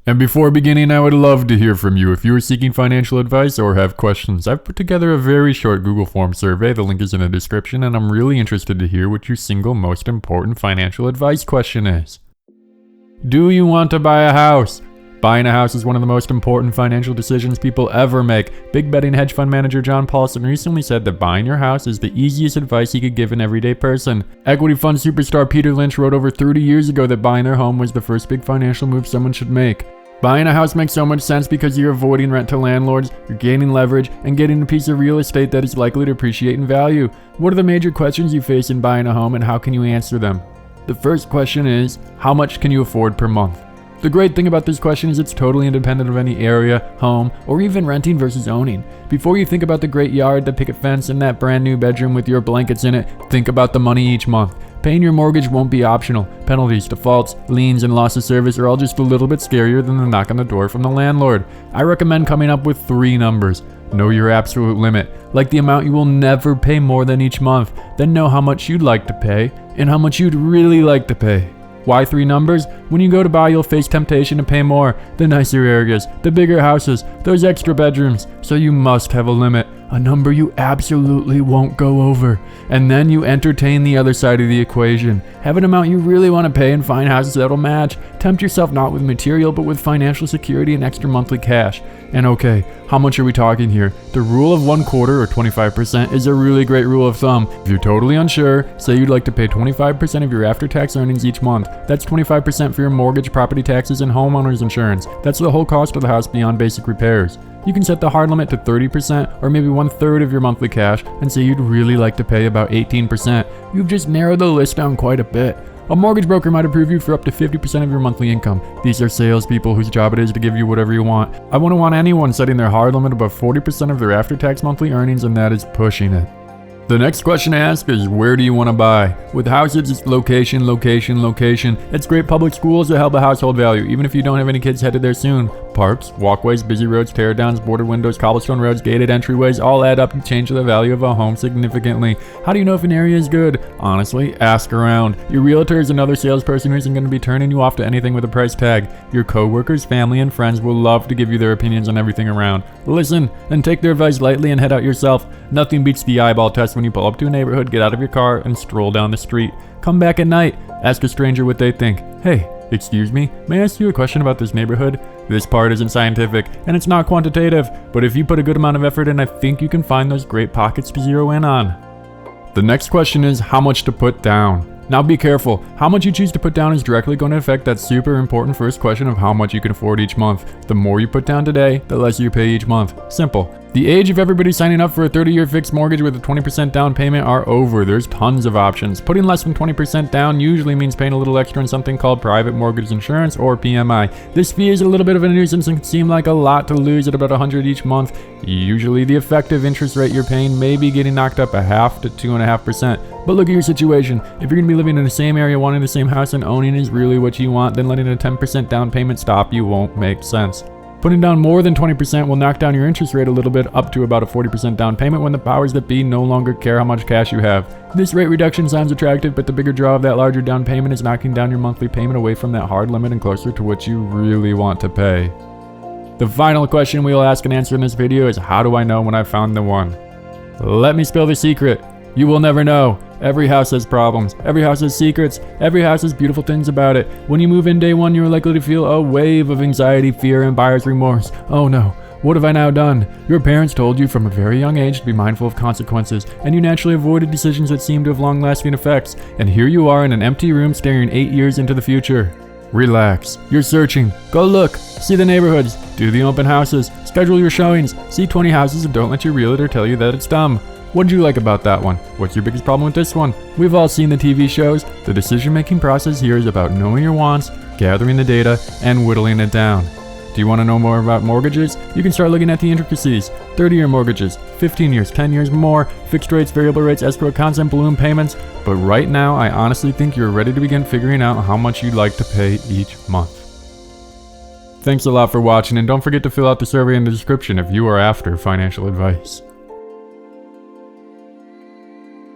And before beginning, I would love to hear from you. If you are seeking financial advice or have questions, I've put together a very short Google Form survey. The link is in the description, and I'm really interested to hear what your single most important financial advice question is. Do you want to buy a house? Buying a house is one of the most important financial decisions people ever make. Big betting hedge fund manager John Paulson recently said that buying your house is the easiest advice he could give an everyday person. Equity fund superstar Peter Lynch wrote over 30 years ago that buying their home was the first big financial move someone should make. Buying a house makes so much sense because you're avoiding rent to landlords, you're gaining leverage, and getting a piece of real estate that is likely to appreciate in value. What are the major questions you face in buying a home, and how can you answer them? The first question is, how much can you afford per month? The great thing about this question is it's totally independent of any area, home, or even renting versus owning. Before you think about the great yard, the picket fence, and that brand new bedroom with your blankets in it, think about the money each month. Paying your mortgage won't be optional. Penalties, defaults, liens, and loss of service are all just a little bit scarier than the knock on the door from the landlord. I recommend coming up with 3 numbers. Know your absolute limit, like the amount you will never pay more than each month. Then know how much you'd like to pay, and how much you'd really like to pay. Why 3 numbers? When you go to buy, you'll face temptation to pay more. The nicer areas, the bigger houses, those extra bedrooms. So you must have a limit. A number you absolutely won't go over. And then you entertain the other side of the equation. Have an amount you really want to pay and find houses that'll match. Tempt yourself not with material, but with financial security and extra monthly cash. And okay, how much are we talking here? The rule of 1/4 or 25% is a really great rule of thumb. If you're totally unsure, say you'd like to pay 25% of your after-tax earnings each month. That's 25% for your mortgage, property taxes, and homeowner's insurance. That's the whole cost of the house beyond basic repairs. You can set the hard limit to 30% or maybe 1/3 of your monthly cash and say you'd really like to pay about 18%. You've just narrowed the list down quite a bit. A mortgage broker might approve you for up to 50% of your monthly income. These are salespeople whose job it is to give you whatever you want. I wouldn't want anyone setting their hard limit above 40% of their after-tax monthly earnings, and that is pushing it. The next question to ask is, where do you want to buy? With houses, it's location, location, location. It's great public schools that help the household value, even if you don't have any kids headed there soon. Parks, walkways, busy roads, tear-downs, boarded windows, cobblestone roads, gated entryways all add up and change the value of a home significantly. How do you know if an area is good? Honestly, ask around. Your realtor is another salesperson who isn't going to be turning you off to anything with a price tag. Your coworkers, family, and friends will love to give you their opinions on everything around. Listen, and take their advice lightly and head out yourself. Nothing beats the eyeball test when you pull up to a neighborhood, get out of your car, and stroll down the street. Come back at night. Ask a stranger what they think. Hey, excuse me, may I ask you a question about this neighborhood? This part isn't scientific, and it's not quantitative, but if you put a good amount of effort in, I think you can find those great pockets to zero in on. The next question is how much to put down. Now be careful, how much you choose to put down is directly going to affect that super important first question of how much you can afford each month. The more you put down today, the less you pay each month. Simple. The age of everybody signing up for a 30-year fixed mortgage with a 20% down payment are over. There's tons of options. Putting less than 20% down usually means paying a little extra on something called private mortgage insurance, or PMI. This fee is a little bit of a nuisance and can seem like a lot to lose at about $100 each month. Usually the effective interest rate you're paying may be getting knocked up 0.5% to 2.5%. But look at your situation. If you're going to be living in the same area, wanting the same house, and owning is really what you want, then letting a 10% down payment stop you won't make sense. Putting down more than 20% will knock down your interest rate a little bit, up to about a 40% down payment when the powers that be no longer care how much cash you have. This rate reduction sounds attractive, but the bigger draw of that larger down payment is knocking down your monthly payment away from that hard limit and closer to what you really want to pay. The final question we will ask and answer in this video is, how do I know when I've found the one? Let me spill the secret. You will never know. Every house has problems. Every house has secrets. Every house has beautiful things about it. When you move in day one, you're likely to feel a wave of anxiety, fear, and buyer's remorse. Oh no, what have I now done? Your parents told you from a very young age to be mindful of consequences, and you naturally avoided decisions that seemed to have long-lasting effects. And here you are in an empty room staring 8 years into the future. Relax. You're searching. Go look. See the neighborhoods. Do the open houses. Schedule your showings. See 20 houses and don't let your realtor tell you that it's dumb. What did you like about that one? What's your biggest problem with this one? We've all seen the TV shows. The decision-making process here is about knowing your wants, gathering the data, and whittling it down. Do you want to know more about mortgages? You can start looking at the intricacies. 30-year mortgages, 15 years, 10 years more, fixed rates, variable rates, escrow accounts, and balloon payments. But right now, I honestly think you're ready to begin figuring out how much you'd like to pay each month. Thanks a lot for watching, and don't forget to fill out the survey in the description if you are after financial advice.